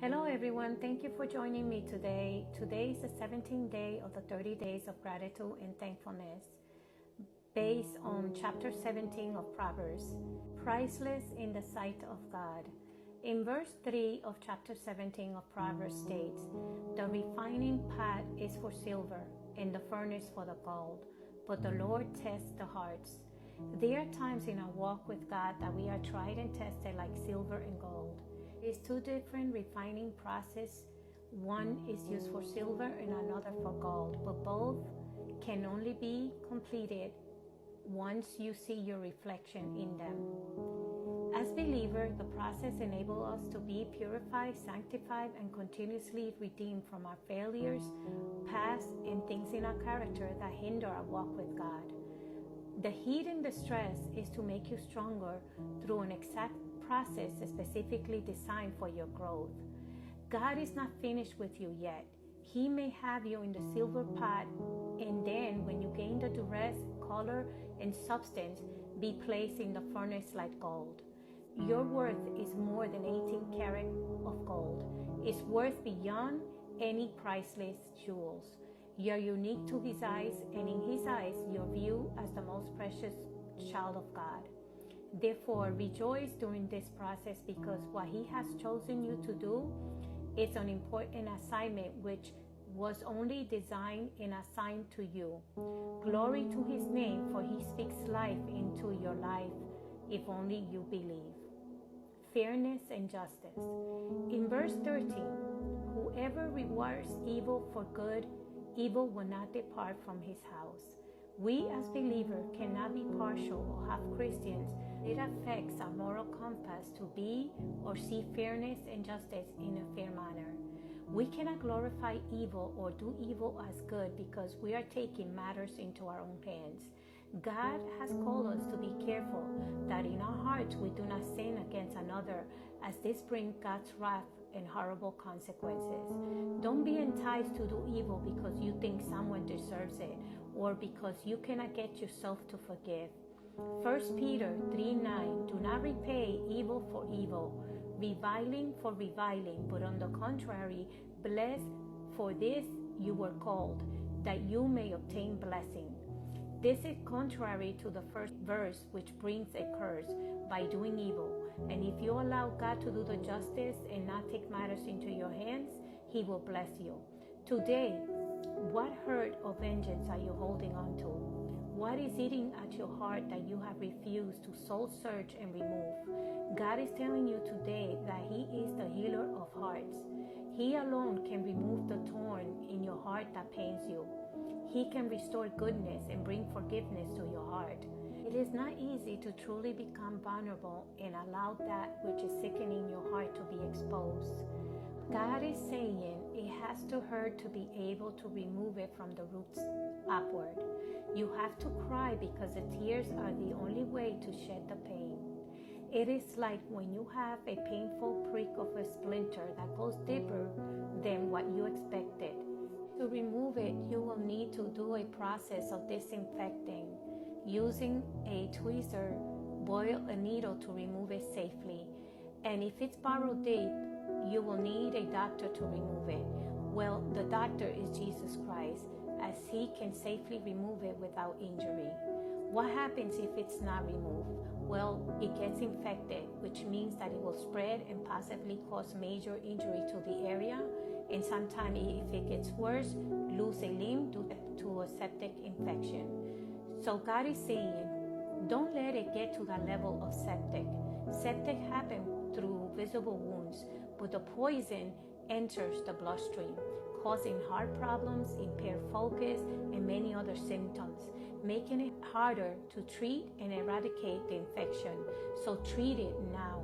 Hello everyone, thank you for joining me today. Today is the 17th day of the 30 days of gratitude and thankfulness based on chapter 17 of Proverbs, Priceless in the sight of God. In verse 3 of chapter 17 of Proverbs states, "The refining pot is for silver and the furnace for the gold, but the Lord tests the hearts." There are times in our walk with God that we are tried and tested like silver and gold. It's two different refining process. One is used for silver and another for gold, but both can only be completed once you see your reflection in them. As believers, the process enables us to be purified, sanctified, and continuously redeemed from our failures, past, and things in our character that hinder our walk with God. The heat and the stress is to make you stronger through an exact process specifically designed for your growth. God is not finished with you yet. He may have you in the silver pot, and then when you gain the duress, color, and substance, be placed in the furnace like gold. Your worth is more than 18 karat of gold. It's worth beyond any priceless jewels. You're unique to His eyes, and in His eyes, you're viewed as the most precious child of God. Therefore, rejoice during this process because what He has chosen you to do is an important assignment which was only designed and assigned to you. Glory to His name, for He speaks life into your life if only you believe. Fairness and justice. In verse 13, "Whoever rewards evil for good, evil will not depart from his house." We as believers cannot be partial or half Christians. It affects our moral compass to be or see fairness and justice in a fair manner. We cannot glorify evil or do evil as good because we are taking matters into our own hands. God has called us to be careful that in our hearts we do not sin against another, as this brings God's wrath and horrible consequences. Don't be enticed to do evil because you think someone deserves it or because you cannot get yourself to forgive. 1 Peter 3:9, "Do not repay evil for evil, reviling for reviling, but on the contrary, bless, for this you were called, that you may obtain blessing." This is contrary to the first verse, which brings a curse by doing evil. And if you allow God to do the justice and not take matters into your hands, He will bless you. Today, what hurt or vengeance are you holding on to? What is eating at your heart that you have refused to soul search and remove? God is telling you today that He is the healer of hearts. He alone can remove the thorn in your heart that pains you. He can restore goodness and bring forgiveness to your heart. It is not easy to truly become vulnerable and allow that which is sickening your heart to be exposed. God is saying it has to hurt to be able to remove it from the roots upward. You have to cry because the tears are the only way to shed the pain. It is like when you have a painful prick of a splinter that goes deeper than what you expected. To remove it, you will need to do a process of disinfecting. Using a tweezer, boil a needle to remove it safely. And if it's burrowed deep, you will need a doctor to remove it. Well, the doctor is Jesus Christ, as He can safely remove it without injury. What happens if it's not removed? Well, it gets infected, which means that it will spread and possibly cause major injury to the area, and sometimes if it gets worse, lose a limb due to a septic infection. So God is saying, don't let it get to that level of septic. Septic happens through visible wounds, but the poison enters the bloodstream, causing heart problems, impaired focus, and many other symptoms, making it harder to treat and eradicate the infection. So treat it now.